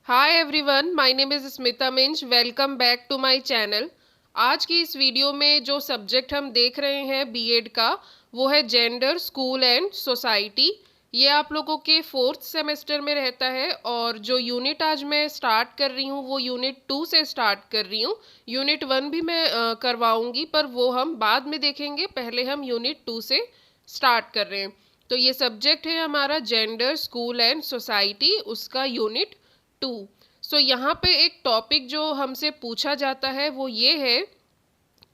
Hi everyone, my name is Smita Minj. Welcome back to my channel. आज की इस video में जो सब्जेक्ट हम देख रहे हैं बीएड का, वो है जेंडर, स्कूल एंड सोसाइटी। ये आप लोगों के फोर्थ सेमेस्टर में रहता है और जो यूनिट आज मैं स्टार्ट कर रही हूँ वो यूनिट 2 से स्टार्ट कर रही हूँ। यूनिट 1 भी मैं करवाऊँगी, पर वो हम बाद में देखेंगे। पहले हम यूनिट 2 से स्टार्ट कर रहे हैं। तो ये सब्जेक्ट है हमारा जेंडर, स्कूल एंड सोसाइटी, उसका यूनिट 2। सो यहाँ पे एक टॉपिक जो हमसे पूछा जाता है वो ये है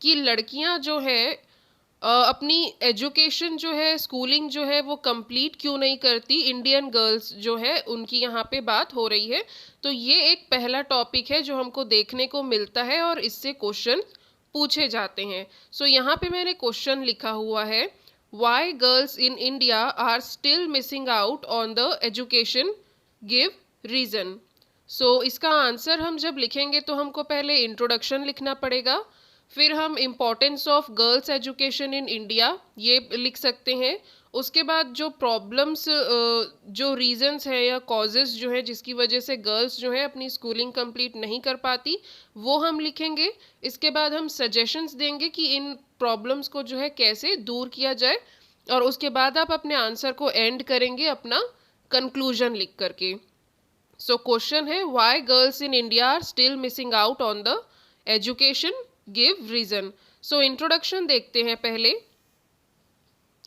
कि लड़कियाँ जो है अपनी एजुकेशन जो है, स्कूलिंग जो है वो कंप्लीट क्यों नहीं करती। इंडियन गर्ल्स जो है उनकी यहाँ पे बात हो रही है। तो ये एक पहला टॉपिक है जो हमको देखने को मिलता है और इससे क्वेश्चन पूछे जाते हैं। सो यहाँ पे मैंने क्वेश्चन लिखा हुआ है, why girls in India are still missing out on the education, give reason. इसका आंसर हम जब लिखेंगे तो हमको पहले इंट्रोडक्शन लिखना पड़ेगा, फिर हम importance of girls education in India ये लिख सकते हैं। उसके बाद जो प्रॉब्लम्स, जो रीजंस हैं या कॉजेस जो है जिसकी वजह से गर्ल्स जो है अपनी स्कूलिंग कंप्लीट नहीं कर पाती, वो हम लिखेंगे। इसके बाद हम सजेशंस देंगे कि इन प्रॉब्लम्स को जो है कैसे दूर किया जाए, और उसके बाद आप अपने आंसर को एंड करेंगे अपना कंक्लूजन लिख करके। क्वेश्चन है, why girls in India are still missing out on the education, give reason. Introduction देखते हैं पहले।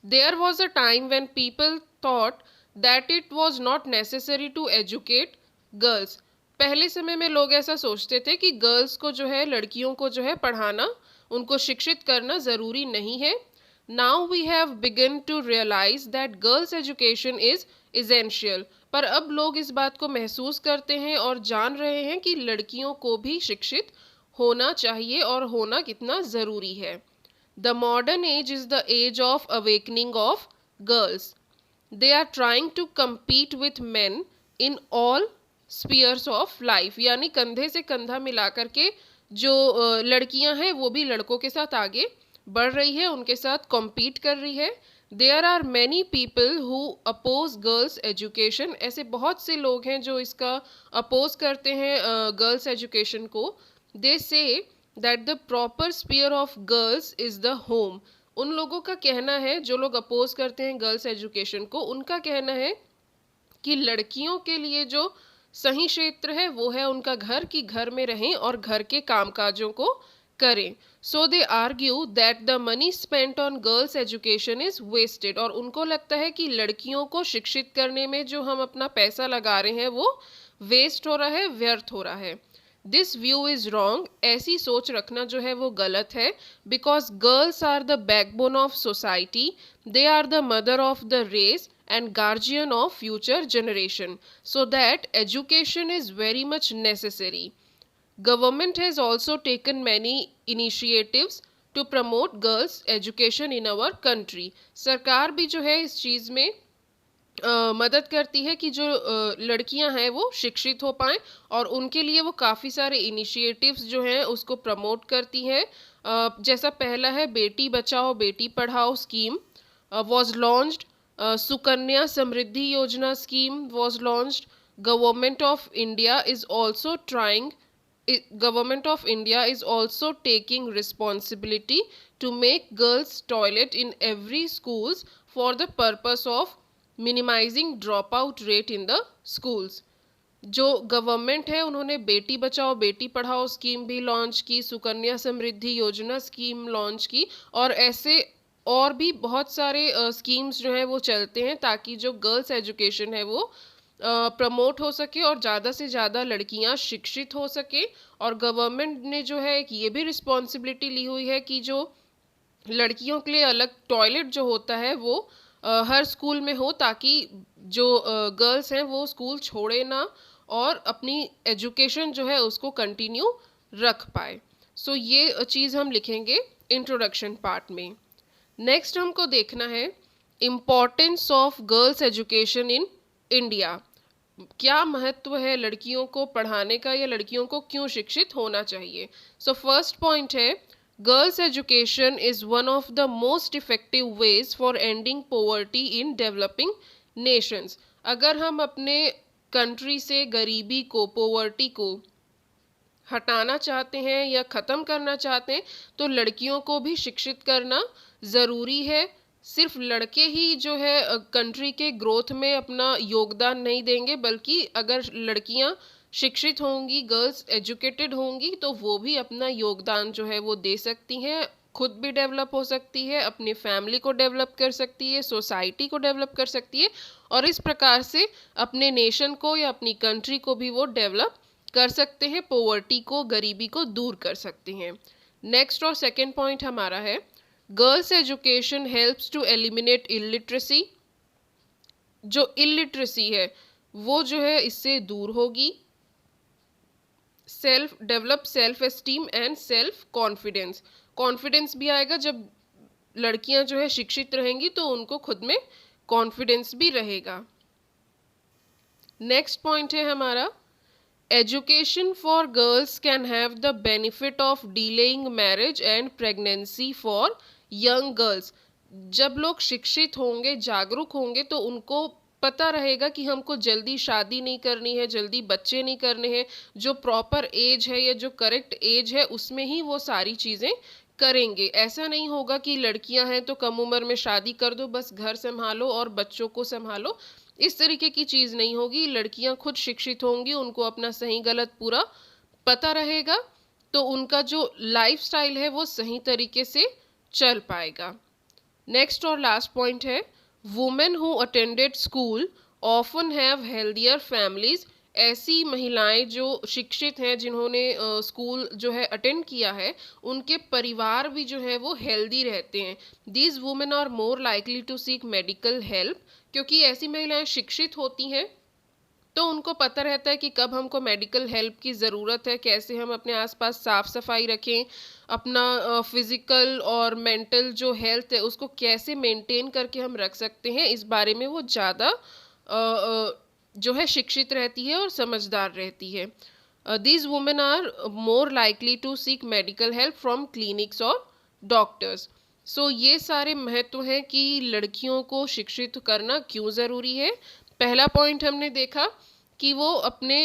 There was a time when people thought that it was not necessary to educate girls. पहले समय में लोग ऐसा सोचते थे कि गर्ल्स को जो है, लड़कियों को जो है पढ़ाना, उनको शिक्षित करना ज़रूरी नहीं है। Now we have begun to realise that girls education is essential. पर अब लोग इस बात को महसूस करते हैं और जान रहे हैं कि लड़कियों को भी शिक्षित होना चाहिए और होना कितना ज़रूरी है। The modern age is the age of awakening of girls. They are trying to compete with men in all spheres of life. यानी कंधे से कंधा मिला करके जो लड़कियां हैं वो भी लड़कों के साथ आगे बढ़ रही है, उनके साथ कॉम्पीट कर रही है। There are many people who oppose girls education. ऐसे बहुत से लोग हैं जो इसका अपोज करते हैं गर्ल्स एजुकेशन को। They say that the proper sphere of girls is the home. उन लोगों का कहना है, जो लोग अपोज करते हैं गर्ल्स एजुकेशन को, उनका कहना है कि लड़कियों के लिए जो सही क्षेत्र है वो है उनका घर, की घर में रहें और घर के कामकाजों को करें। So they argue that the money spent on girls education is wasted. और उनको लगता है कि लड़कियों को शिक्षित करने में जो हम अपना पैसा लगा रहे हैं वो वेस्ट हो रहा है, व्यर्थ हो रहा है। This view is wrong. ऐसी सोच रखना जो है वो गलत है। Because girls are the backbone of society, they are the mother of the race and guardian of future generation, so that education is very much necessary. Government has also taken many initiatives to promote girls education in our country. सरकार भी जो है इस चीज़ में मदद करती है कि जो लड़कियां हैं वो शिक्षित हो पाएं, और उनके लिए वो काफ़ी सारे इनिशिएटिव्स जो हैं उसको प्रमोट करती है। जैसा पहला है Beti Bachao Beti Padhao scheme was launched. Sukanya Samriddhi Yojana scheme was launched. Government of India is also trying. Government of India is also taking responsibility to make girls toilet in every schools for the purpose of minimizing dropout rate in the schools. जो government है उन्होंने Beti Bachao Beti Padhao scheme भी launch की, सुकन्या समृद्धि योजना scheme launch की, और ऐसे और भी बहुत सारे स्कीम्स जो हैं वो चलते हैं ताकि जो गर्ल्स एजुकेशन है वो प्रमोट हो सके और ज़्यादा से ज़्यादा लड़कियां शिक्षित हो सके। और गवर्नमेंट ने जो है एक ये भी रिस्पॉन्सिबिलिटी ली हुई है कि जो लड़कियों के लिए अलग टॉयलेट जो होता है वो हर स्कूल में हो, ताकि जो गर्ल्स हैं वो स्कूल छोड़े ना और अपनी एजुकेशन जो है उसको कंटिन्यू रख पाए। ये चीज़ हम लिखेंगे इंट्रोडक्शन पार्ट में। नेक्स्ट हमको देखना है importance of girls education in India. क्या महत्व है लड़कियों को पढ़ाने का या लड़कियों को क्यों शिक्षित होना चाहिए। फर्स्ट पॉइंट है, girls education is one of the most effective ways for ending poverty in developing Nations. अगर हम अपने कंट्री से गरीबी को, पोवर्टी को हटाना चाहते हैं या ख़त्म करना चाहते हैं तो लड़कियों को भी शिक्षित करना ज़रूरी है। सिर्फ लड़के ही जो है कंट्री के ग्रोथ में अपना योगदान नहीं देंगे, बल्कि अगर लड़कियां शिक्षित होंगी, गर्ल्स एजुकेटेड होंगी, तो वो भी अपना योगदान जो है वो दे सकती हैं, खुद भी डेवलप हो सकती है, अपनी फैमिली को डेवलप कर सकती है, सोसाइटी को डेवलप कर सकती है, और इस प्रकार से अपने नेशन को या अपनी कंट्री को भी वो डेवलप कर सकते हैं, पोवर्टी को, गरीबी को दूर कर सकते हैं। नेक्स्ट और सेकंड पॉइंट हमारा है, girls education helps to eliminate illiteracy. जो इलिटरेसी है वो जो है इससे दूर होगी। Develop self esteem and self confidence. Confidence भी आएगा जब लड़कियां जो है शिक्षित रहेंगी, तो उनको खुद में कॉन्फिडेंस भी रहेगा। नेक्स्ट पॉइंट है हमारा, education for girls can have the benefit of delaying marriage and pregnancy for young girls. जब लोग शिक्षित होंगे, जागरूक होंगे, तो उनको पता रहेगा कि हमको जल्दी शादी नहीं करनी है, जल्दी बच्चे नहीं करने हैं। जो प्रॉपर एज है या जो करेक्ट एज है उसमें ही वो सारी चीज़ें करेंगे। ऐसा नहीं होगा कि लड़कियां हैं तो कम उम्र में शादी कर दो, बस घर संभालो और बच्चों को संभालो। इस तरीके की चीज़ नहीं होगी। लड़कियां खुद शिक्षित होंगी, उनको अपना सही गलत पूरा पता रहेगा, तो उनका जो लाइफस्टाइल है वो सही तरीके से चल पाएगा। नेक्स्ट और लास्ट पॉइंट है, women who attended school often have healthier families. ऐसी महिलाएं जो शिक्षित हैं, जिन्होंने स्कूल जो है अटेंड किया है, उनके परिवार भी जो है वो हेल्दी रहते हैं। These women are more likely to seek medical help. क्योंकि ऐसी महिलाएं शिक्षित होती हैं तो उनको पता रहता है कि कब हमको मेडिकल हेल्प की ज़रूरत है, कैसे हम अपने आसपास साफ़ सफाई रखें, अपना फिज़िकल और मेंटल जो हेल्थ है उसको कैसे मेंटेन करके हम रख सकते हैं, इस बारे में वो ज़्यादा जो है शिक्षित रहती है और समझदार रहती है। These women are more likely to seek medical help from clinics और डॉक्टर्स। सो ये सारे महत्व हैं कि लड़कियों को शिक्षित करना क्यों ज़रूरी है। पहला पॉइंट हमने देखा कि वो अपने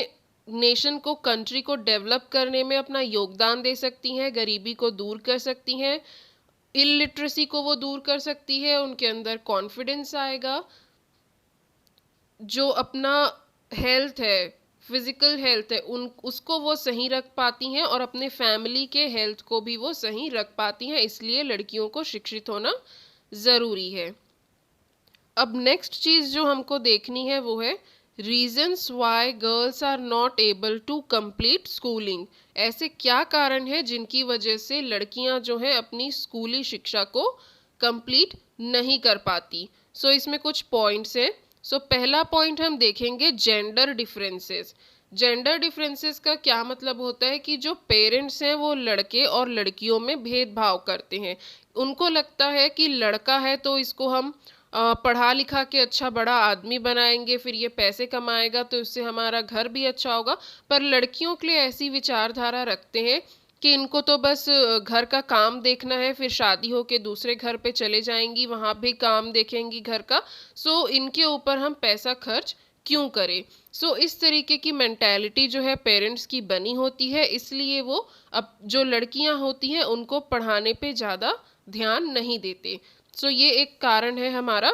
नेशन को, कंट्री को डेवलप करने में अपना योगदान दे सकती हैं, गरीबी को दूर कर सकती हैं, इलिटरेसी को वो दूर कर सकती है, उनके अंदर कॉन्फिडेंस आएगा, जो अपना हेल्थ है, फिजिकल हेल्थ है, उसको वो सही रख पाती हैं और अपने फैमिली के हेल्थ को भी वो सही रख पाती हैं। इसलिए लड़कियों को शिक्षित होना ज़रूरी है। अब नेक्स्ट चीज़ जो हमको देखनी है वो है reasons why girls are not able to complete schooling. ऐसे क्या कारण है जिनकी वजह से लड़कियां जो हैं अपनी स्कूली शिक्षा को कंप्लीट नहीं कर पाती। सो इसमें कुछ पॉइंट्स हैं। सो पहला पॉइंट हम देखेंगे जेंडर डिफरेंसेस। जेंडर डिफरेंसेस का क्या मतलब होता है कि जो पेरेंट्स हैं वो लड़के और लड़कियों में भेदभाव करते हैं। उनको लगता है कि लड़का है तो इसको हम पढ़ा लिखा के अच्छा बड़ा आदमी बनाएंगे, फिर ये पैसे कमाएगा तो इससे हमारा घर भी अच्छा होगा। पर लड़कियों के लिए ऐसी विचारधारा रखते हैं कि इनको तो बस घर का काम देखना है, फिर शादी होके दूसरे घर पे चले जाएंगी, वहाँ भी काम देखेंगी घर का। सो इनके ऊपर हम पैसा खर्च क्यों करें। सो इस तरीके की मेंटालिटी जो है पेरेंट्स की बनी होती है, इसलिए वो अब जो लड़कियां होती हैं उनको पढ़ाने पे ज़्यादा ध्यान नहीं देते। सो ये एक कारण है हमारा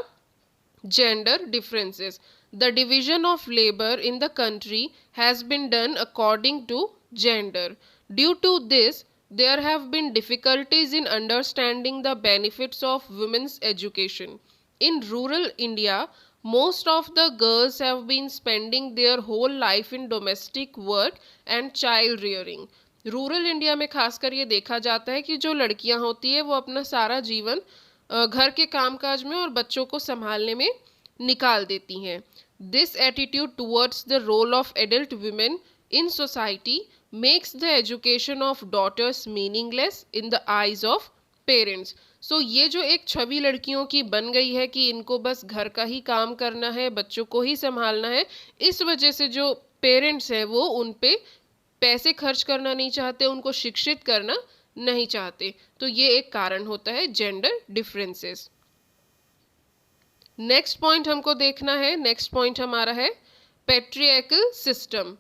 gender differences. The division of labour in the country has been done according to gender. Due to this there have been difficulties in understanding the benefits of women's education. In rural India, most of the girls have been spending their whole life in domestic work and child rearing. Rural India में खासकर ये देखा जाता है कि जो लड़कियां होती है वो अपना सारा जीवन घर के कामकाज में और बच्चों को संभालने में निकाल देती हैं। This attitude towards the role of adult women in society makes the education of daughters meaningless in the eyes of parents. सो ये जो एक छवि लड़कियों की बन गई है कि इनको बस घर का ही काम करना है, बच्चों को ही संभालना है, इस वजह से जो पेरेंट्स हैं वो उन पे पैसे खर्च करना नहीं चाहते, उनको शिक्षित करना नहीं चाहते। तो ये एक कारण होता है जेंडर डिफरेंसेस। नेक्स्ट पॉइंट हमको देखना है। नेक्स्ट पॉइंट हमारा है patriarchal system.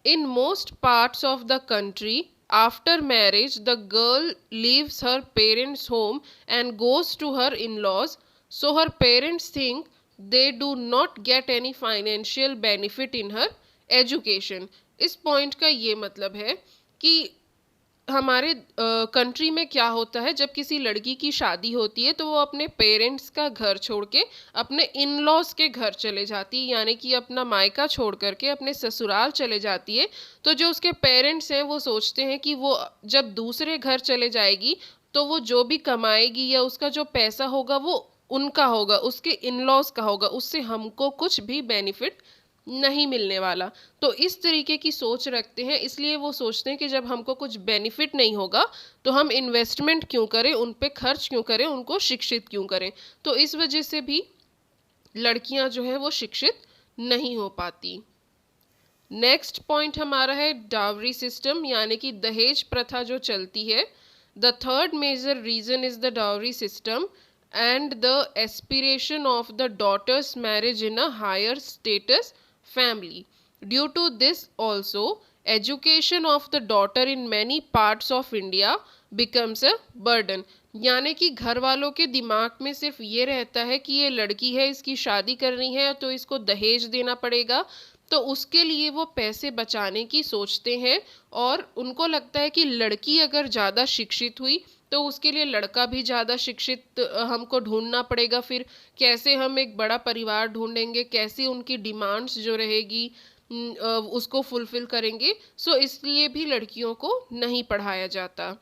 In most parts of the country, after marriage, the girl leaves her parents' home and goes to her in-laws, so her parents think they do not get any financial benefit in her education. इस point का ये मतलब है कि हमारे country में क्या होता है, जब किसी लड़की की शादी होती है तो वो अपने पेरेंट्स का घर छोड़ के अपने इन लॉज के घर चले जाती है, यानी कि अपना मायका छोड़ करके अपने ससुराल चले जाती है। तो जो उसके पेरेंट्स हैं वो सोचते हैं कि वो जब दूसरे घर चले जाएगी तो वो जो भी कमाएगी या उसका जो पैसा होगा वो उनका होगा, उसके इन लॉज का होगा, उससे हमको कुछ भी बेनिफिट नहीं मिलने वाला। तो इस तरीके की सोच रखते हैं, इसलिए वो सोचते हैं कि जब हमको कुछ बेनिफिट नहीं होगा तो हम इन्वेस्टमेंट क्यों करें, उन पे खर्च क्यों करें, उनको शिक्षित क्यों करें। तो इस वजह से भी लड़कियां जो है वो शिक्षित नहीं हो पाती। नेक्स्ट पॉइंट हमारा है डावरी सिस्टम, यानी कि दहेज प्रथा जो चलती है। The third major reason is the dowry system and the aspiration of the daughter's marriage in a higher status family. Due to this also, education of the daughter in many parts of India becomes a burden. यानी कि घर वालों के दिमाग में सिर्फ ये रहता है कि ये लड़की है, इसकी शादी करनी है तो इसको दहेज देना पड़ेगा, तो उसके लिए वो पैसे बचाने की सोचते हैं। और उनको लगता है कि लड़की अगर ज़्यादा शिक्षित हुई तो उसके लिए लड़का भी ज़्यादा शिक्षित हमको ढूंढना पड़ेगा, फिर कैसे हम एक बड़ा परिवार ढूंढेंगे, कैसे उनकी डिमांड्स जो रहेगी उसको फुलफिल करेंगे। सो इसलिए भी लड़कियों को नहीं पढ़ाया जाता।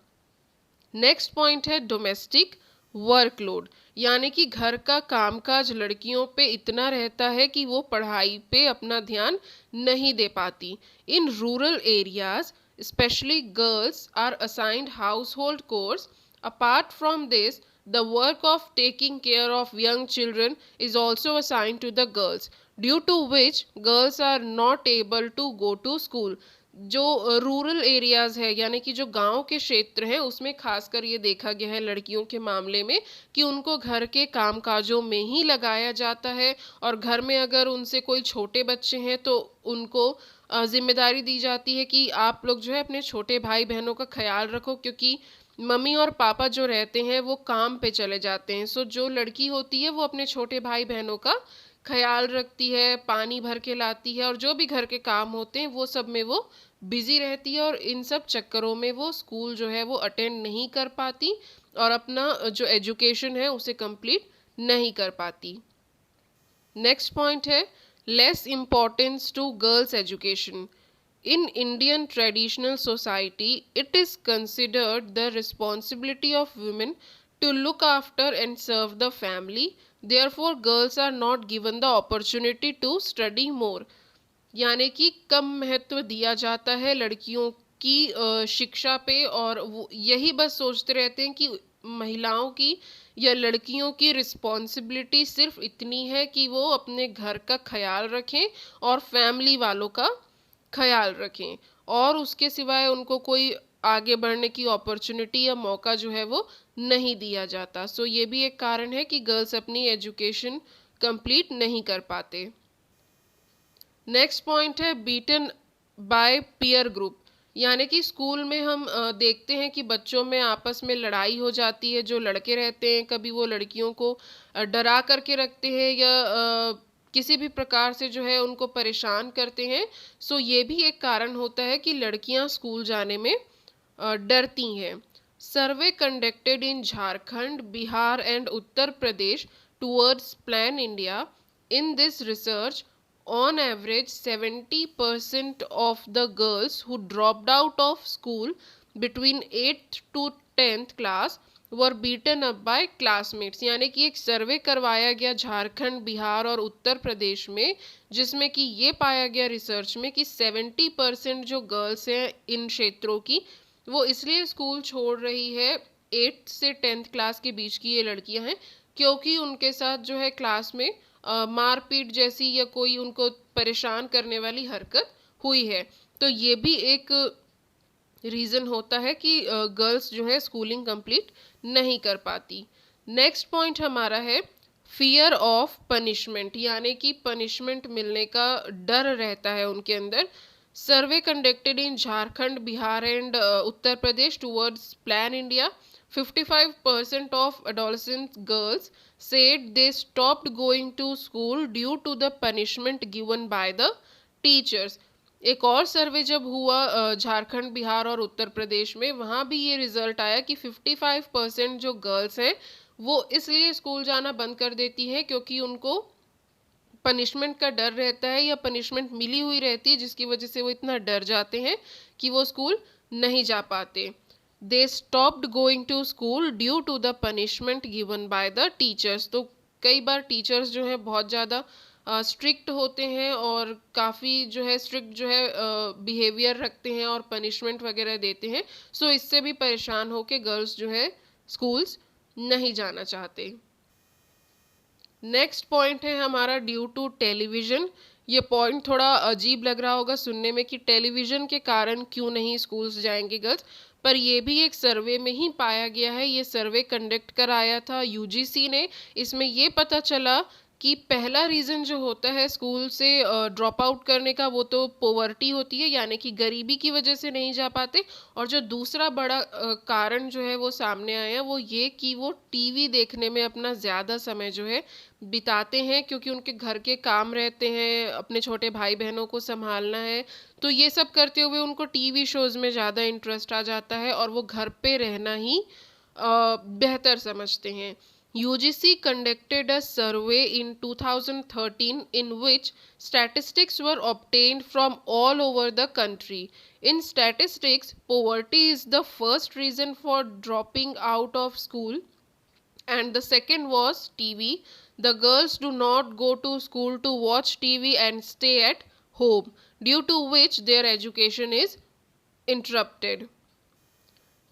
नेक्स्ट पॉइंट है डोमेस्टिक वर्कलोड, यानी कि घर का कामकाज लड़कियों पे इतना रहता है कि वो पढ़ाई पे अपना ध्यान नहीं दे पाती। In rural areas especially girls are assigned household chores. Apart from this, the work of taking care of young children is also assigned to the girls, due to which girls are not able to go to school. जो rural areas है यानी कि जो गांव के क्षेत्र हैं उसमें खासकर ये देखा गया है लड़कियों के मामले में कि उनको घर के कामकाजों में ही लगाया जाता है। और घर में अगर उनसे कोई छोटे बच्चे हैं तो उनको जिम्मेदारी दी जाती है कि आप लोग जो है अपने छोटे भाई बहनों का ख्याल रखो, क्योंकि मम्मी और पापा जो रहते हैं वो काम पे चले जाते हैं। सो जो लड़की होती है वो अपने छोटे भाई बहनों का ख्याल रखती है, पानी भर के लाती है और जो भी घर के काम होते हैं वो सब में वो बिजी रहती है। और इन सब चक्करों में वो स्कूल जो है वो अटेंड नहीं कर पाती और अपना जो एजुकेशन है उसे कंप्लीट नहीं कर पाती। नेक्स्ट पॉइंट है less importance to girls education. In Indian traditional society, it is considered the responsibility of women to look after and serve the family. Therefore, girls are not given the opportunity to study more. यानी कि कम महत्व दिया जाता है लड़कियों की शिक्षा पे, और वो यही बस सोचते रहते हैं कि महिलाओं की या लड़कियों की रिस्पॉन्सिबिलिटी सिर्फ इतनी है कि वो अपने घर का ख्याल रखें और फैमिली वालों का ख्याल रखें, और उसके सिवाय उनको कोई आगे बढ़ने की अपॉर्चुनिटी या मौका जो है वो नहीं दिया जाता। सो ये भी एक कारण है कि गर्ल्स अपनी एजुकेशन कंप्लीट नहीं कर पाते। नेक्स्ट पॉइंट है बीटन बाय पीयर ग्रुप, यानी कि स्कूल में हम देखते हैं कि बच्चों में आपस में लड़ाई हो जाती है। जो लड़के रहते हैं कभी वो लड़कियों को डरा करके रखते हैं या किसी भी प्रकार से जो है उनको परेशान करते हैं। सो ये भी एक कारण होता है कि लड़कियां स्कूल जाने में डरती हैं। सर्वे conducted in Jharkhand, Bihar and Uttar Pradesh towards plan India. In this research on average 70% of the girls who dropped out of school between 8th to 10th class were beaten up by classmates। यानी कि एक सर्वे करवाया गया झारखंड, बिहार और उत्तर प्रदेश में, जिसमें कि ये पाया गया रिसर्च में कि 70% जो गर्ल्स हैं इन क्षेत्रों की वो इसलिए स्कूल छोड़ रही है 8th से 10th क्लास के बीच की ये लड़कियां हैं क्योंकि उनके साथ जो है क्लास में मारपीट जैसी या कोई उनको परेशान करने वाली हरकत हुई है। तो ये भी एक रीज़न होता है कि गर्ल्स जो है स्कूलिंग कंप्लीट नहीं कर पाती। नेक्स्ट पॉइंट हमारा है फियर ऑफ पनिशमेंट, यानी कि पनिशमेंट मिलने का डर रहता है उनके अंदर। सर्वे conducted in Jharkhand, Bihar and Uttar Pradesh towards plan India, 55% of adolescent girls said they stopped going to school due to the punishment given by the teachers। एक और सर्वे जब हुआ झारखंड, बिहार और उत्तर प्रदेश में, वहाँ भी ये रिजल्ट आया कि 55% जो गर्ल्स हैं वो इसलिए स्कूल जाना बंद कर देती है क्योंकि उनको पनिशमेंट का डर रहता है या पनिशमेंट मिली हुई रहती है, जिसकी वजह से वो इतना डर जाते हैं कि वो स्कूल नहीं जा पाते। They stopped going to school due to the punishment given by the teachers. तो कई बार टीचर्स जो है बहुत ज़्यादा स्ट्रिक्ट होते हैं और काफ़ी जो है स्ट्रिक्ट जो है बिहेवियर रखते हैं और पनिशमेंट वगैरह देते हैं। सो इससे भी परेशान होके गर्ल्स जो है स्कूल्स नहीं जाना चाहते। नेक्स्ट पॉइंट है हमारा ड्यू टू टेलीविज़न। ये पॉइंट थोड़ा अजीब लग रहा होगा सुनने में कि टेलीविज़न के कारण क्यों नहीं स्कूल्स जाएंगे गर्ल्स, पर ये भी एक सर्वे में ही पाया गया है। ये सर्वे कंडक्ट कराया था यूजीसी ने। इसमें ये पता चला कि पहला रीज़न जो होता है स्कूल से ड्रॉप आउट करने का वो तो पोवर्टी होती है, यानी कि गरीबी की वजह से नहीं जा पाते। और जो दूसरा बड़ा कारण जो है वो सामने आया वो ये कि वो टीवी देखने में अपना ज़्यादा समय जो है बिताते हैं, क्योंकि उनके घर के काम रहते हैं, अपने छोटे भाई बहनों को संभालना है। तो ये सब करते हुए उनको टीवी शोज़ में ज़्यादा इंटरेस्ट आ जाता है और वो घर पे रहना ही बेहतर समझते हैं। UGC conducted a survey in 2013 in which statistics were obtained from all over the country. In statistics, poverty is the first reason for dropping out of school, and the second was TV. The girls do not go to school to watch TV and stay at home, due to which their education is interrupted।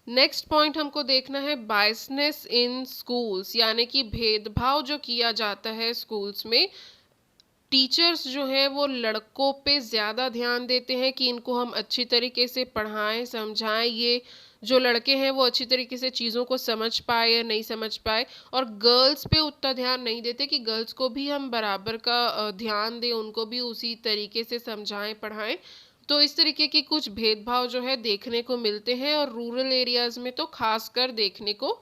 Next point हमको देखना है biasness इन schools, यानी कि भेदभाव जो किया जाता है स्कूल्स में। टीचर्स जो हैं वो लड़कों पे ज़्यादा ध्यान देते हैं कि इनको हम अच्छी तरीके से पढ़ाएं समझाएं, ये जो लड़के हैं वो अच्छी तरीके से चीज़ों को समझ पाए या नहीं समझ पाए, और गर्ल्स पे उतना ध्यान नहीं देते कि गर्ल्स को भी हम बराबर का ध्यान दें, उनको भी उसी तरीके से समझाएं पढ़ाएं। तो इस तरीके की कुछ भेदभाव जो है देखने को मिलते हैं और रूरल एरियाज़ में तो खासकर देखने को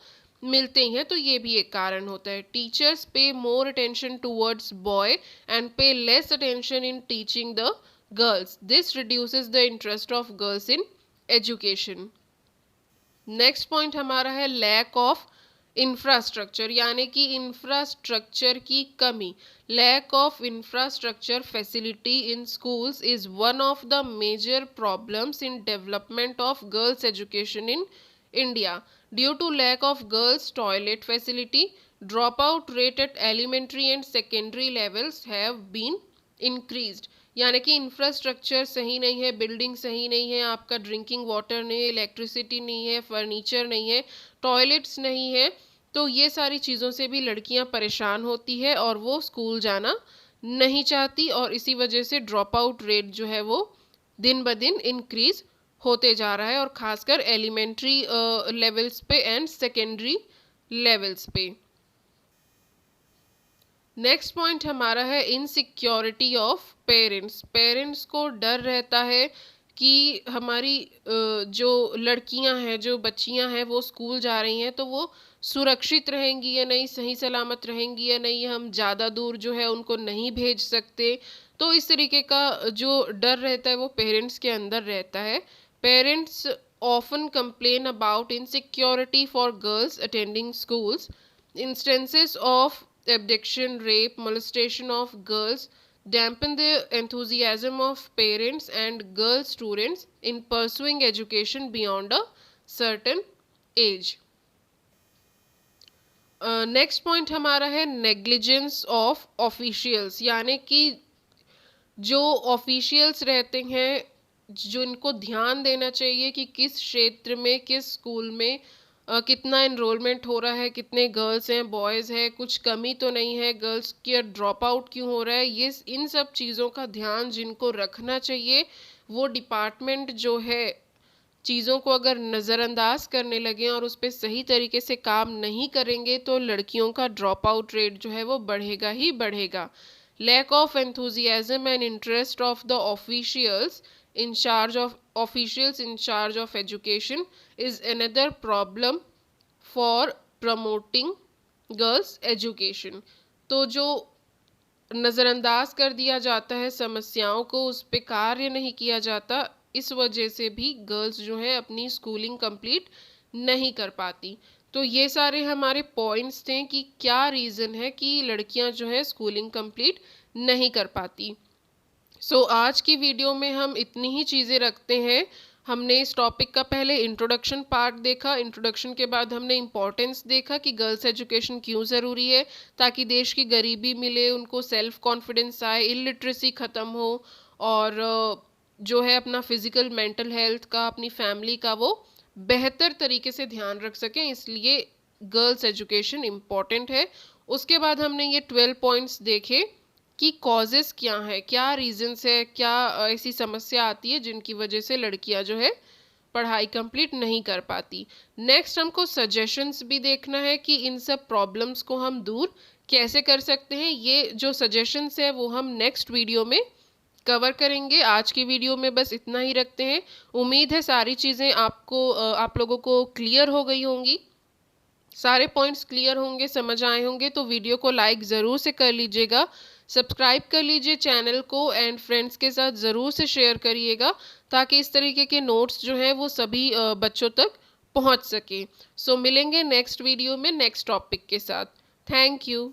मिलते हैं। तो ये भी एक कारण होता है। Teachers pay more attention towards boy and pay less attention in teaching the girls. This reduces the interest of girls in education. Next point हमारा है लैक ऑफ इंफ्रास्ट्रक्चर, यानी कि इंफ्रास्ट्रक्चर की कमी। Lack of infrastructure facility in schools is one of the major problems in development of girls education in India. Due to lack of girls toilet facility, drop out rate at elementary and secondary levels have been increased. यानी कि infrastructure सही नहीं है, building सही नहीं है, आपका drinking water नहीं है, इलेक्ट्रिसिटी नहीं है, फर्नीचर नहीं है, टॉयलेट्स नहीं है, तो ये सारी चीज़ों से भी लड़कियां परेशान होती है और वो स्कूल जाना नहीं चाहती, और इसी वजह से ड्रॉप आउट रेट जो है वो दिन ब दिन इंक्रीज होते जा रहा है, और ख़ासकर एलिमेंट्री लेवल्स पे एंड सेकेंडरी लेवल्स पे। नेक्स्ट पॉइंट हमारा है इनसिक्योरिटी ऑफ पेरेंट्स। पेरेंट्स को डर रहता है कि हमारी जो लड़कियां हैं, जो बच्चियां हैं, वो स्कूल जा रही हैं तो वो सुरक्षित रहेंगी या नहीं, सही सलामत रहेंगी या नहीं, हम ज़्यादा दूर जो है उनको नहीं भेज सकते। तो इस तरीके का जो डर रहता है वो पेरेंट्स के अंदर रहता है। Parents often complain about insecurity for girls attending schools. Instances of abduction, rape, molestation of girls dampen the enthusiasm of parents and girl students in pursuing education beyond a certain age। Next point हमारा है negligence of officials, यानी कि जो officials रहते हैं, जिनको ध्यान देना चाहिए कि किस क्षेत्र में, किस स्कूल में कितना इनरोलमेंट हो रहा है, कितने गर्ल्स हैं, बॉयज़ हैं, कुछ कमी तो नहीं है, गर्ल्स की ड्रॉप आउट क्यों हो रहा है, ये इन सब चीज़ों का ध्यान जिनको रखना चाहिए वो डिपार्टमेंट जो है चीज़ों को अगर नज़रअंदाज करने लगें और उस पे सही तरीके से काम नहीं करेंगे तो लड़कियों का ड्रॉप आउट रेट जो है वो बढ़ेगा ही बढ़ेगा। Lack of enthusiasm and interest of the officials in charge of education is another problem for promoting girls education. तो जो नज़रअंदाज कर दिया जाता है समस्याओं को, उस पे कार्य नहीं किया जाता, इस वजह से भी गर्ल्स जो है अपनी स्कूलिंग कंप्लीट नहीं कर पाती। तो ये सारे हमारे पॉइंट्स थे कि क्या रीज़न है कि लड़कियां जो है स्कूलिंग कंप्लीट नहीं कर पाती। आज की वीडियो में हम इतनी ही चीज़ें रखते हैं। हमने इस टॉपिक का पहले इंट्रोडक्शन पार्ट देखा, इंट्रोडक्शन के बाद हमने इम्पोर्टेंस देखा कि गर्ल्स एजुकेशन क्यों ज़रूरी है, ताकि देश की गरीबी मिले, उनको सेल्फ कॉन्फिडेंस आए, इलिटरेसी ख़त्म हो और जो है अपना फिज़िकल मेंटल हेल्थ का, अपनी फैमिली का वो बेहतर तरीके से ध्यान रख सकें, इसलिए गर्ल्स एजुकेशन इम्पॉर्टेंट है। उसके बाद हमने ये 12 पॉइंट्स देखे कि कॉजेस क्या है, क्या रीजंस है, क्या ऐसी समस्या आती है जिनकी वजह से लड़कियां जो है पढ़ाई कंप्लीट नहीं कर पाती। नेक्स्ट हमको सजेशंस भी देखना है कि इन सब प्रॉब्लम्स को हम दूर कैसे कर सकते हैं। ये जो सजेशंस है वो हम नेक्स्ट वीडियो में कवर करेंगे। आज की वीडियो में बस इतना ही रखते हैं। उम्मीद है सारी चीज़ें आप लोगों को क्लियर हो गई होंगी, सारे पॉइंट्स क्लियर होंगे, समझ आए होंगे। तो वीडियो को लाइक ज़रूर से कर लीजिएगा, सब्सक्राइब कर लीजिए चैनल को एंड फ्रेंड्स के साथ ज़रूर से शेयर करिएगा, ताकि इस तरीके के नोट्स जो हैं वो सभी बच्चों तक पहुंच सके। मिलेंगे नेक्स्ट वीडियो में नेक्स्ट टॉपिक के साथ। Thank you.